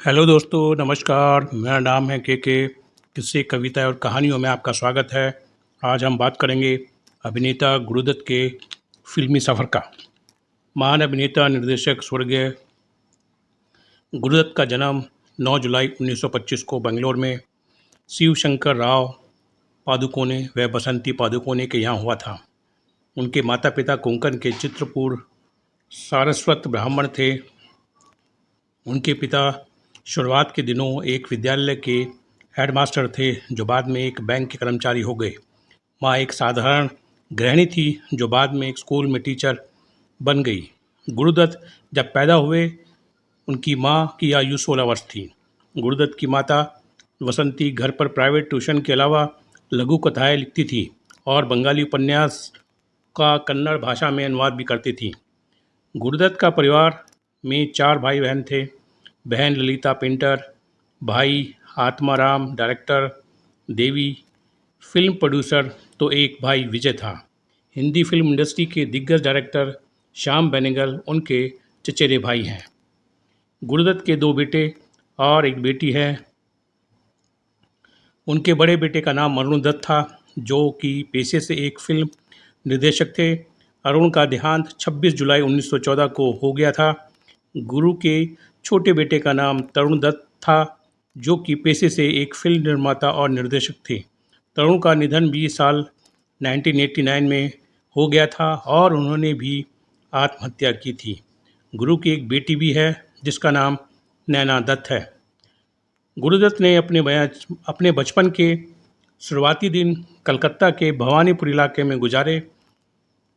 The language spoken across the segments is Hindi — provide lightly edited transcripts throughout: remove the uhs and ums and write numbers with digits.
हेलो दोस्तों, नमस्कार। मेरा नाम है के। किस्से, कविता और कहानियों में आपका स्वागत है। आज हम बात करेंगे अभिनेता गुरुदत्त के फिल्मी सफ़र का। महान अभिनेता निर्देशक स्वर्गीय गुरुदत्त का जन्म 9 जुलाई 1925 को बेंगलोर में शिव शंकर राव पादुकोणे व बसंती पादुकोणे के यहाँ हुआ था। उनके माता पिता कोंकण के चित्रपुर सारस्वत ब्राह्मण थे। उनके पिता शुरुआत के दिनों एक विद्यालय के हेडमास्टर थे, जो बाद में एक बैंक के कर्मचारी हो गए। माँ एक साधारण गृहिणी थी, जो बाद में एक स्कूल में टीचर बन गई। गुरुदत्त जब पैदा हुए, उनकी माँ की आयु 16 वर्ष थी। गुरुदत्त की माता वसंती घर पर प्राइवेट ट्यूशन के अलावा लघु कथाएँ लिखती थी और बंगाली उपन्यास का कन्नड़ भाषा में अनुवाद भी करती थी। गुरुदत्त का परिवार में 4 भाई बहन थे। बहन ललिता पेंटर, भाई आत्माराम डायरेक्टर, देवी फिल्म प्रोड्यूसर, तो एक भाई विजय था। हिंदी फिल्म इंडस्ट्री के दिग्गज डायरेक्टर श्याम बेनेगल उनके चचेरे भाई हैं। गुरुदत्त के 2 बेटे और एक बेटी है। उनके बड़े बेटे का नाम अरुण दत्त था, जो कि पेशे से एक फिल्म निर्देशक थे। अरुण का देहांत 26 जुलाई 1914 को हो गया था। गुरु के छोटे बेटे का नाम तरुण दत्त था, जो कि पेशे से एक फिल्म निर्माता और निर्देशक थे। तरुण का निधन 20 साल 1989 में हो गया था और उन्होंने भी आत्महत्या की थी। गुरु की एक बेटी भी है, जिसका नाम नैना दत्त है। गुरुदत्त ने अपने बचपन के शुरुआती दिन कलकत्ता के भवानीपुर इलाके में गुजारे,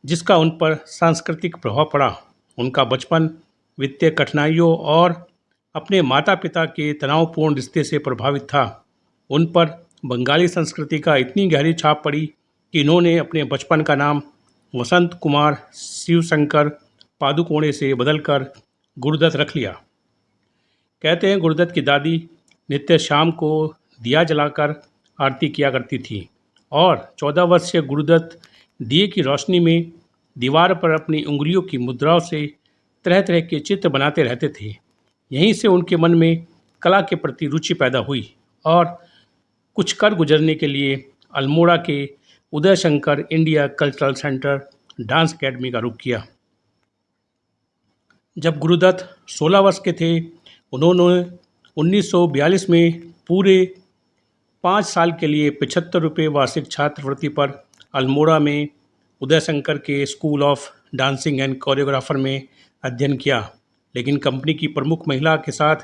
जिसका उन पर सांस्कृतिक प्रभाव पड़ा। उनका बचपन वित्तीय कठिनाइयों और अपने माता पिता के तनावपूर्ण रिश्ते से प्रभावित था। उन पर बंगाली संस्कृति का इतनी गहरी छाप पड़ी कि इन्होंने अपने बचपन का नाम वसंत कुमार शिवशंकर पादुकोणे से बदलकर गुरुदत्त रख लिया। कहते हैं गुरुदत्त की दादी नित्य शाम को दिया जलाकर आरती किया करती थी और 14 वर्षीय गुरुदत्त दिए की रोशनी में दीवार पर अपनी उंगलियों की मुद्राओं से तरह तरह के चित्र बनाते रहते थे। यहीं से उनके मन में कला के प्रति रुचि पैदा हुई और कुछ कर गुजरने के लिए अल्मोड़ा के Uday Shankar India cultural centre dance academy का रुख किया। जब गुरुदत्त 16 वर्ष के थे, उन्होंने 1942 में पूरे 5 साल के लिए 75 रुपये वार्षिक छात्रवृत्ति पर अल्मोड़ा में उदय शंकर के school of dancing and choreographer में अध्ययन किया। लेकिन कंपनी की प्रमुख महिला के साथ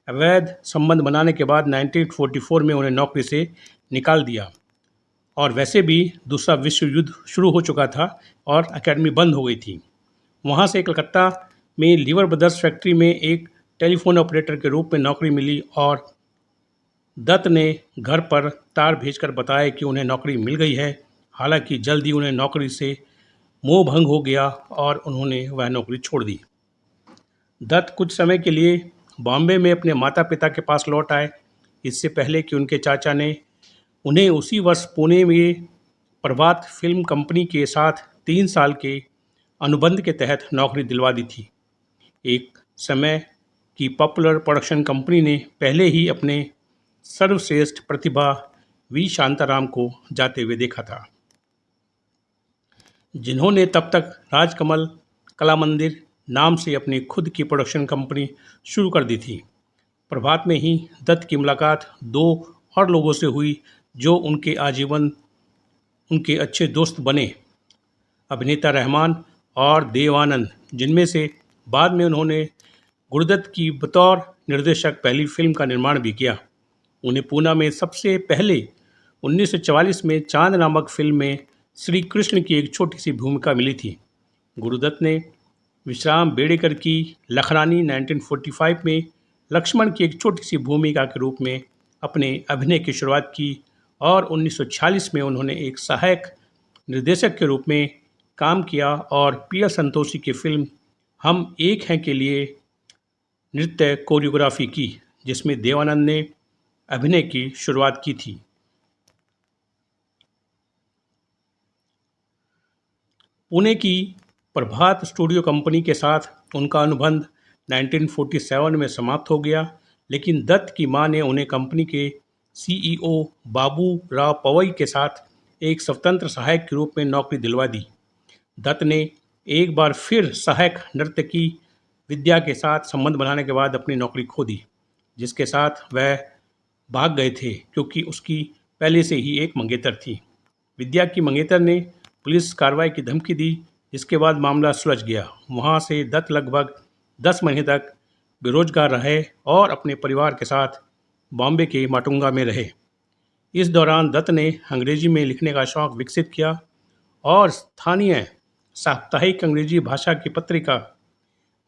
अवैध संबंध बनाने के बाद 1944 में उन्हें नौकरी से निकाल दिया। और वैसे भी दूसरा विश्व युद्ध शुरू हो चुका था और एकेडमी बंद हो गई थी। वहाँ से कलकत्ता में लीवर ब्रदर्स फैक्ट्री में एक टेलीफोन ऑपरेटर के रूप में नौकरी मिली और दत्त ने घर पर तार भेजकर बताया कि उन्हें नौकरी मिल गई है। हालांकि जल्द ही उन्हें नौकरी से मोह भंग हो गया और उन्होंने वह नौकरी छोड़ दी। दत्त कुछ समय के लिए बॉम्बे में अपने माता पिता के पास लौट आए, इससे पहले कि उनके चाचा ने उन्हें उसी वर्ष पुणे में प्रभात फिल्म कंपनी के साथ 3 साल के अनुबंध के तहत नौकरी दिलवा दी थी। एक समय की पॉपुलर प्रोडक्शन कंपनी ने पहले ही अपने सर्वश्रेष्ठ प्रतिभा वी शांताराम को जाते हुए देखा था, जिन्होंने तब तक राजकमल कला मंदिर नाम से अपनी खुद की प्रोडक्शन कंपनी शुरू कर दी थी। प्रभात में ही दत्त की मुलाकात 2 और लोगों से हुई, जो उनके आजीवन उनके अच्छे दोस्त बने, अभिनेता रहमान और देवानंद, जिनमें से बाद में उन्होंने गुरुदत्त की बतौर निर्देशक पहली फिल्म का निर्माण भी किया। उन्हें पूना में सबसे पहले 1944 में चांद नामक फिल्म में श्री कृष्ण की एक छोटी सी भूमिका मिली थी। गुरुदत्त ने विश्राम बेड़ेकर की लखरानी 1945 में लक्ष्मण की एक छोटी सी भूमिका के रूप में अपने अभिनय की शुरुआत की और 1946 में उन्होंने एक सहायक निर्देशक के रूप में काम किया और पी. एल. संतोषी की फिल्म हम एक हैं के लिए नृत्य कोरियोग्राफी की, जिसमें देवानंद ने अभिनय की शुरुआत की थी। पुणे की प्रभात स्टूडियो कंपनी के साथ उनका अनुबंध 1947 में समाप्त हो गया, लेकिन दत्त की मां ने उन्हें कंपनी के सीईओ बाबू राव पवई के साथ एक स्वतंत्र सहायक के रूप में नौकरी दिलवा दी। दत्त ने एक बार फिर सहायक नर्तकी विद्या के साथ संबंध बनाने के बाद अपनी नौकरी खो दी, जिसके साथ वह भाग गए थे क्योंकि उसकी पहले से ही एक मंगेतर थी। विद्या की मंगेतर ने पुलिस कार्रवाई की धमकी दी, जिसके बाद मामला सुलझ गया। वहां से दत्त लगभग 10 महीने तक बेरोजगार रहे और अपने परिवार के साथ बॉम्बे के माटुंगा में रहे। इस दौरान दत्त ने अंग्रेजी में लिखने का शौक विकसित किया और स्थानीय साप्ताहिक अंग्रेजी भाषा की पत्रिका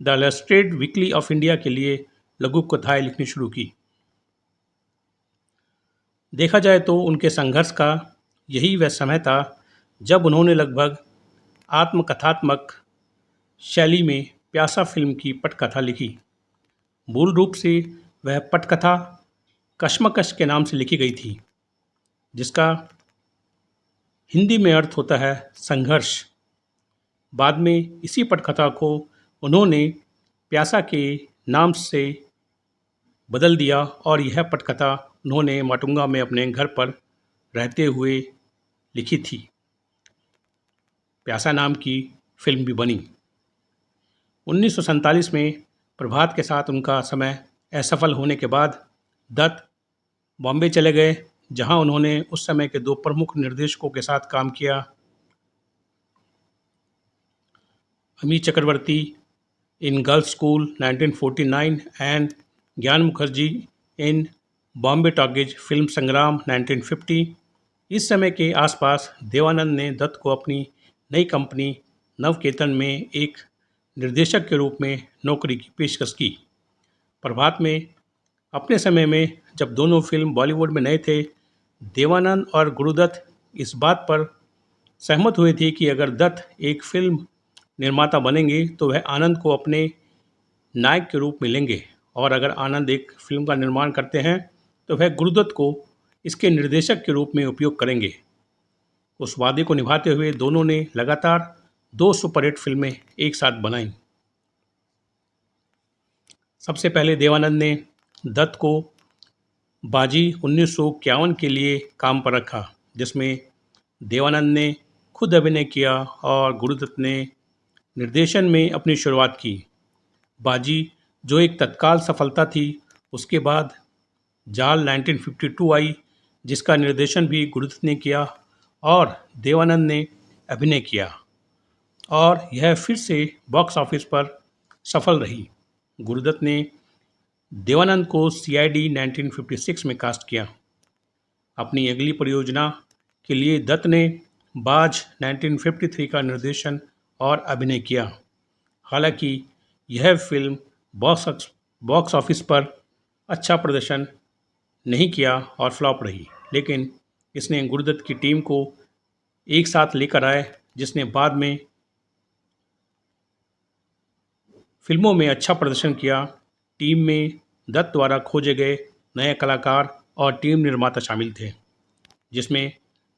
the illustrated weekly off India के लिए लघु कथाएं लिखनी शुरू की। देखा जाए तो उनके संघर्ष का यही वह समय था जब उन्होंने लगभग आत्मकथात्मक शैली में प्यासा फिल्म की पटकथा लिखी। मूल रूप से वह पटकथा कश्मकश के नाम से लिखी गई थी, जिसका हिंदी में अर्थ होता है संघर्ष। बाद में इसी पटकथा को उन्होंने प्यासा के नाम से बदल दिया और यह पटकथा उन्होंने माटुंगा में अपने घर पर रहते हुए लिखी थी। प्यासा नाम की फिल्म भी बनी। 1947 में प्रभात के साथ उनका समय असफल होने के बाद दत्त बॉम्बे चले गए, जहां उन्होंने उस समय के दो प्रमुख निर्देशकों के साथ काम किया, अमी चक्रवर्ती इन गर्ल्स स्कूल 1949 एंड ज्ञान मुखर्जी इन बॉम्बे टॉकीज फिल्म संग्राम 1950। इस समय के आसपास देवानंद ने दत्त को अपनी नई कंपनी नवकेतन में एक निर्देशक के रूप में नौकरी की पेशकश की। प्रभात में अपने समय में जब दोनों फिल्म बॉलीवुड में नए थे, देवानंद और गुरुदत्त इस बात पर सहमत हुए थे कि अगर दत्त एक फिल्म निर्माता बनेंगे तो वह आनंद को अपने नायक के रूप में लेंगे, और अगर आनंद एक फिल्म का निर्माण करते हैं तो वह गुरुदत्त को इसके निर्देशक के रूप में उपयोग करेंगे। उस वादे को निभाते हुए दोनों ने लगातार 2 सुपरहिट फिल्में एक साथ बनाईं। सबसे पहले देवानंद ने दत्त को बाजी 1951 के लिए काम पर रखा, जिसमें देवानंद ने खुद अभिनय किया और गुरुदत्त ने निर्देशन में अपनी शुरुआत की। बाजी, जो एक तत्काल सफलता थी, उसके बाद जाल 1952 आई, जिसका निर्देशन भी गुरुदत्त ने किया और देवानंद ने अभिनय किया, और यह फिर से बॉक्स ऑफिस पर सफल रही। गुरुदत्त ने देवानंद को सीआईडी 1956 में कास्ट किया। अपनी अगली परियोजना के लिए दत्त ने बाज 1953 का निर्देशन और अभिनय किया। हालांकि यह फिल्म बॉक्स ऑफिस पर अच्छा प्रदर्शन नहीं किया और फ्लॉप रही, लेकिन इसने गुरुदत्त की टीम को एक साथ लेकर आए, जिसने बाद में फिल्मों में अच्छा प्रदर्शन किया। टीम में दत्त द्वारा खोजे गए नए कलाकार और टीम निर्माता शामिल थे, जिसमें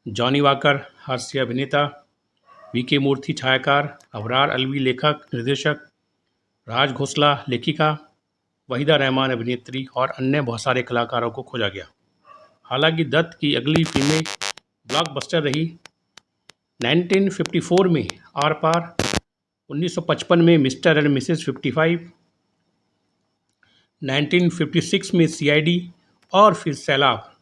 जॉनी वॉकर हास्य अभिनेता, वीके मूर्ति छायाकार, अबरार अलवी लेखक निर्देशक, राज घोसला लेखिका, वहीदा रहमान अभिनेत्री और अन्य बहुत सारे कलाकारों को खोजा गया। हालांकि दत्त की अगली फिल्में ब्लॉकबस्टर रही। 1954 में आर पार, 1955 में मिस्टर एंड मिसेस 55, 1956 में सीआईडी और फिर सैलाब,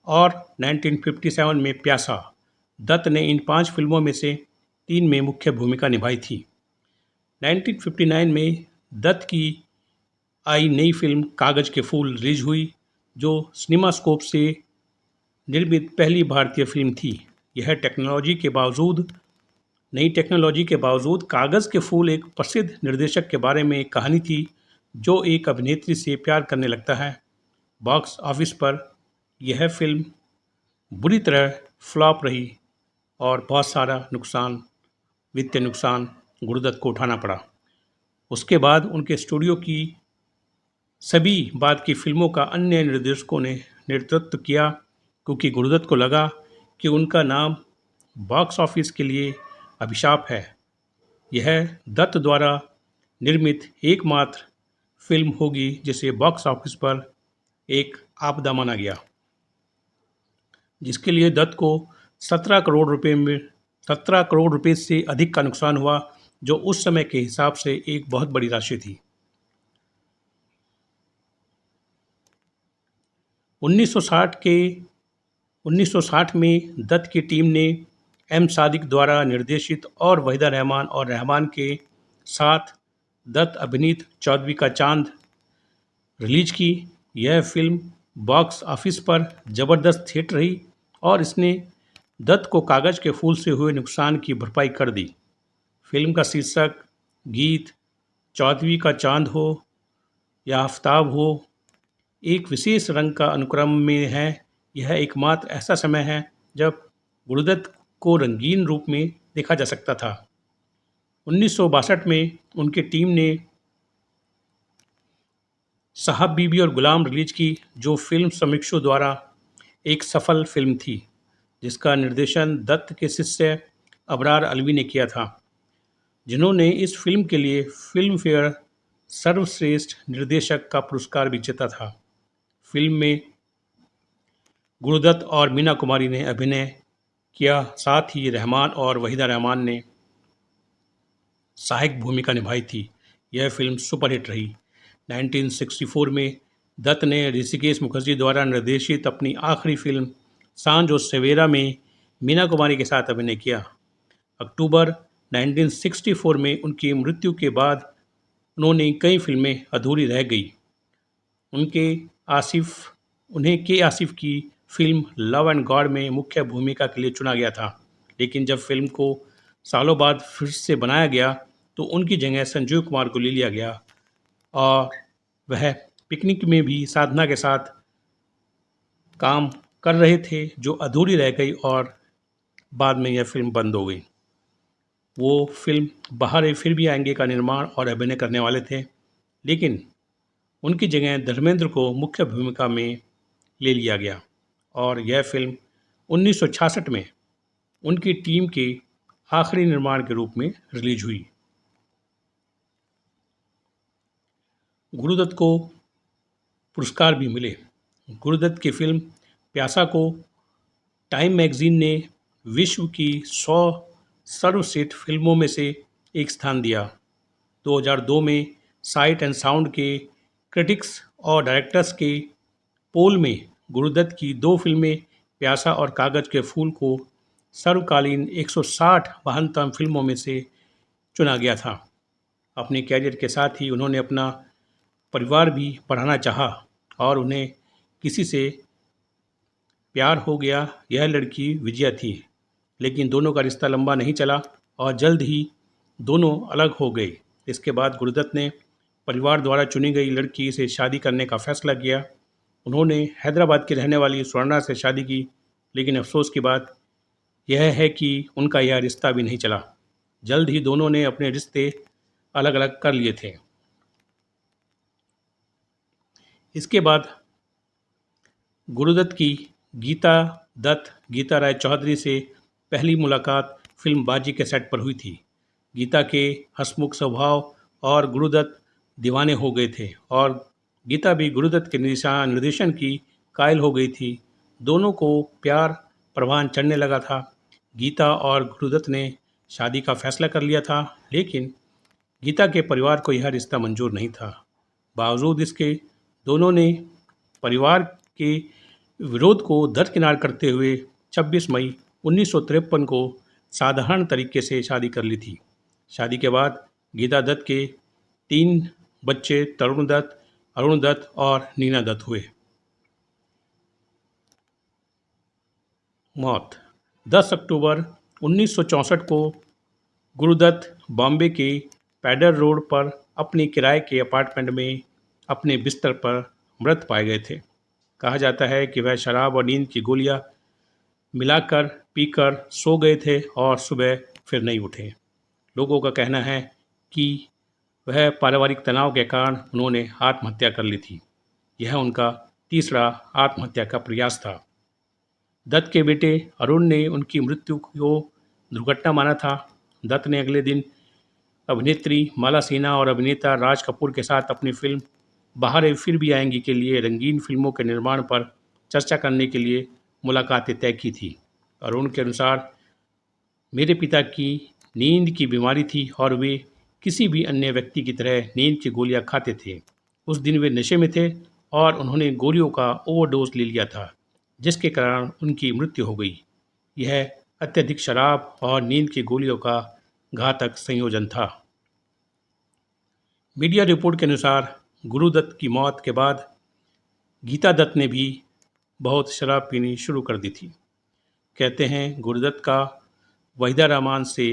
और 1957 में प्यासा। दत्त ने इन 5 फिल्मों में से 3 में मुख्य भूमिका निभाई थी। 1959 में दत्त की आई नई फिल्म कागज़ के फूल रिलीज हुई, जो सिनेमास्कोप से निर्मित पहली भारतीय फिल्म थी। यह नई टेक्नोलॉजी के बावजूद कागज़ के फूल एक प्रसिद्ध निर्देशक के बारे में एक कहानी थी जो एक अभिनेत्री से प्यार करने लगता है। बॉक्स ऑफिस पर यह फिल्म बुरी तरह फ्लॉप रही और बहुत सारा वित्तीय नुकसान गुरुदत्त को उठाना पड़ा। उसके बाद उनके स्टूडियो की सभी बाद की फिल्मों का अन्य निर्देशकों ने नेतृत्व किया, क्योंकि गुरुदत्त को लगा कि उनका नाम बॉक्स ऑफिस के लिए अभिशाप है। यह दत्त द्वारा निर्मित एकमात्र फिल्म होगी जिसे बॉक्स ऑफिस पर एक आपदा माना गया, जिसके लिए दत्त को 17 करोड़ रुपए से अधिक का नुकसान हुआ, जो उस समय के हिसाब से एक बहुत बड़ी राशि थी। 1960 के 1960 में दत्त की टीम ने एम सादिक द्वारा निर्देशित और वहीदा रहमान और रहमान के साथ दत्त अभिनीत चौदहवीं का चांद रिलीज की। यह फिल्म बॉक्स ऑफिस पर ज़बरदस्त हिट रही और इसने दत्त को कागज के फूल से हुए नुकसान की भरपाई कर दी। फिल्म का शीर्षक गीत चौदहवीं का चांद हो या आफताब हो एक विशेष रंग का अनुक्रम में है। यह एकमात्र ऐसा समय है जब गुरुदत्त को रंगीन रूप में देखा जा सकता था। 1962 में उनकी टीम ने साहब बीबी और गुलाम रिलीज की, जो फिल्म समीक्षकों द्वारा एक सफल फिल्म थी, जिसका निर्देशन दत्त के शिष्य अबरार अलवी ने किया था, जिन्होंने इस फिल्म के लिए फिल्म फेयर सर्वश्रेष्ठ निर्देशक का पुरस्कार भी जीता था। फिल्म में गुरुदत्त और मीना कुमारी ने अभिनय किया, साथ ही रहमान और वहीदा रहमान ने सहायक भूमिका निभाई थी। यह फिल्म सुपरहिट रही। 1964 में दत्त ने ऋषिकेश मुखर्जी द्वारा निर्देशित अपनी आखिरी फिल्म सांझ और सवेरा में मीना कुमारी के साथ अभिनय किया। अक्टूबर 1964 में उनकी मृत्यु के बाद उन्होंने कई फिल्में अधूरी रह गई। उन्हें के आसिफ की फिल्म लव एंड गॉड में मुख्य भूमिका के लिए चुना गया था, लेकिन जब फिल्म को सालों बाद फिर से बनाया गया तो उनकी जगह संजीव कुमार को ले लिया गया और वह पिकनिक में भी साधना के साथ काम कर रहे थे, जो अधूरी रह गई और बाद में यह फिल्म बंद हो गई। वो फिल्म बाहर फिर भी आएंगे का निर्माण और अभिनय करने वाले थे, लेकिन उनकी जगह धर्मेंद्र को मुख्य भूमिका में ले लिया गया और यह फिल्म 1966 में उनकी टीम के आखिरी निर्माण के रूप में रिलीज हुई। गुरुदत्त को पुरस्कार भी मिले। गुरुदत्त की फिल्म प्यासा को टाइम मैगजीन ने विश्व की 100 सर्वश्रेष्ठ फिल्मों में से एक स्थान दिया। 2002 में साइट एंड साउंड के क्रिटिक्स और डायरेक्टर्स के पोल में गुरुदत्त की 2 फिल्में प्यासा और कागज के फूल को सर्वकालीन 160 महानतम फिल्मों में से चुना गया था। अपने कैरियर के साथ ही उन्होंने अपना परिवार भी बढ़ाना चाहा और उन्हें किसी से प्यार हो गया। यह लड़की विजया थी, लेकिन दोनों का रिश्ता लंबा नहीं चला और जल्द ही दोनों अलग हो गए। इसके बाद गुरुदत्त ने परिवार द्वारा चुनी गई लड़की से शादी करने का फैसला किया। उन्होंने हैदराबाद की रहने वाली स्वर्णा से शादी की, लेकिन अफसोस की बात यह है कि उनका यह रिश्ता भी नहीं चला। जल्द ही दोनों ने अपने रिश्ते अलग अलग कर लिए थे। इसके बाद गुरुदत्त की गीता राय चौधरी से पहली मुलाकात फिल्म बाजी के सेट पर हुई थी। गीता के हंसमुख स्वभाव और गुरुदत्त दीवाने हो गए थे और गीता भी गुरुदत्त के निर्देशन की कायल हो गई थी। दोनों को प्यार परवान चढ़ने लगा था। गीता और गुरुदत्त ने शादी का फैसला कर लिया था, लेकिन गीता के परिवार को यह रिश्ता मंजूर नहीं था। बावजूद इसके दोनों ने परिवार के विरोध को दरकिनार करते हुए 26 मई 1953 को साधारण तरीके से शादी कर ली थी। शादी के बाद गीता दत्त के 3 बच्चे तरुण दत्त, अरुण दत्त और नीना दत्त हुए। मौत 10 अक्टूबर 1964 को गुरुदत्त बॉम्बे के पैडर रोड पर अपने किराए के अपार्टमेंट में अपने बिस्तर पर मृत पाए गए थे। कहा जाता है कि वह शराब और नींद की गोलियां मिलाकर पीकर सो गए थे और सुबह फिर नहीं उठे। लोगों का कहना है कि वह पारिवारिक तनाव के कारण उन्होंने आत्महत्या कर ली थी। यह उनका तीसरा आत्महत्या का प्रयास था। दत्त के बेटे अरुण ने उनकी मृत्यु को दुर्घटना माना था। दत्त ने अगले दिन अभिनेत्री माला सिन्हा और अभिनेता राज कपूर के साथ अपनी फिल्म बाहर फिर भी आएंगी के लिए रंगीन फिल्मों के निर्माण पर चर्चा करने के लिए मुलाकातें तय की थी। अरुण के अनुसार मेरे पिता की नींद की बीमारी थी और वे किसी भी अन्य व्यक्ति की तरह नींद की गोलियां खाते थे। उस दिन वे नशे में थे और उन्होंने गोलियों का ओवरडोज ले लिया था, जिसके कारण उनकी मृत्यु हो गई। यह अत्यधिक शराब और नींद की गोलियों का घातक संयोजन था। मीडिया रिपोर्ट के अनुसार गुरुदत्त की मौत के बाद गीता दत्त ने भी बहुत शराब पीनी शुरू कर दी थी। कहते हैं गुरुदत्त का वहीदा रहमान से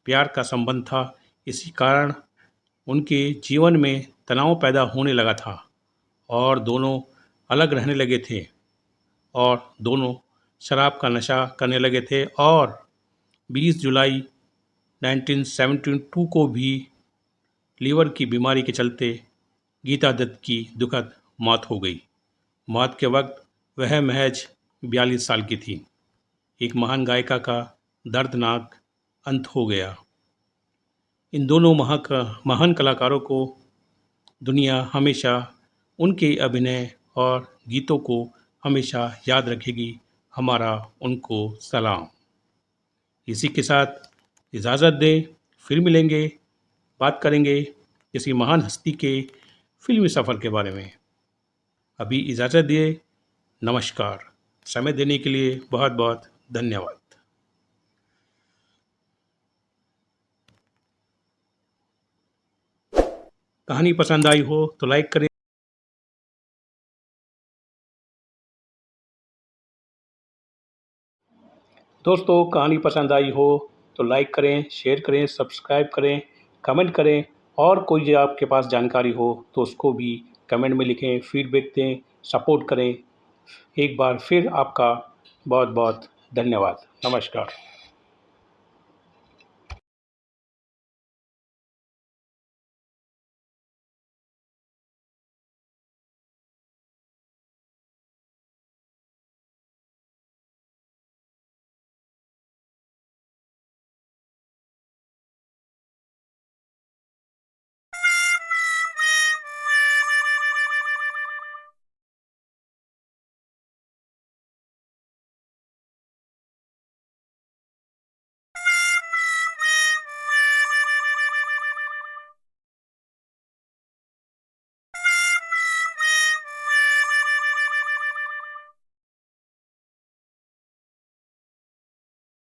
प्यार का संबंध था, इसी कारण उनके जीवन में तनाव पैदा होने लगा था और दोनों अलग रहने लगे थे और दोनों शराब का नशा करने लगे थे और 20 जुलाई 1972 को भी लीवर की बीमारी के चलते गीता दत्त की दुखद मौत हो गई। मौत के वक्त वह महज 42 साल की थी। एक महान गायिका का दर्दनाक अंत हो गया। इन दोनों महान कलाकारों को दुनिया हमेशा उनके अभिनय और गीतों को हमेशा याद रखेगी। हमारा उनको सलाम। इसी के साथ इजाज़त दें, फिर मिलेंगे, बात करेंगे किसी महान हस्ती के फिल्मी सफ़र के बारे में। अभी इजाज़त दिए, नमस्कार। समय देने के लिए बहुत बहुत धन्यवाद। कहानी पसंद आई हो तो लाइक करें। दोस्तों, कहानी पसंद आई हो तो लाइक करें, शेयर करें, सब्सक्राइब करें, कमेंट करें और कोई जो आपके पास जानकारी हो तो उसको भी कमेंट में लिखें, फीडबैक दें, सपोर्ट करें। एक बार फिर आपका बहुत बहुत धन्यवाद। नमस्कार।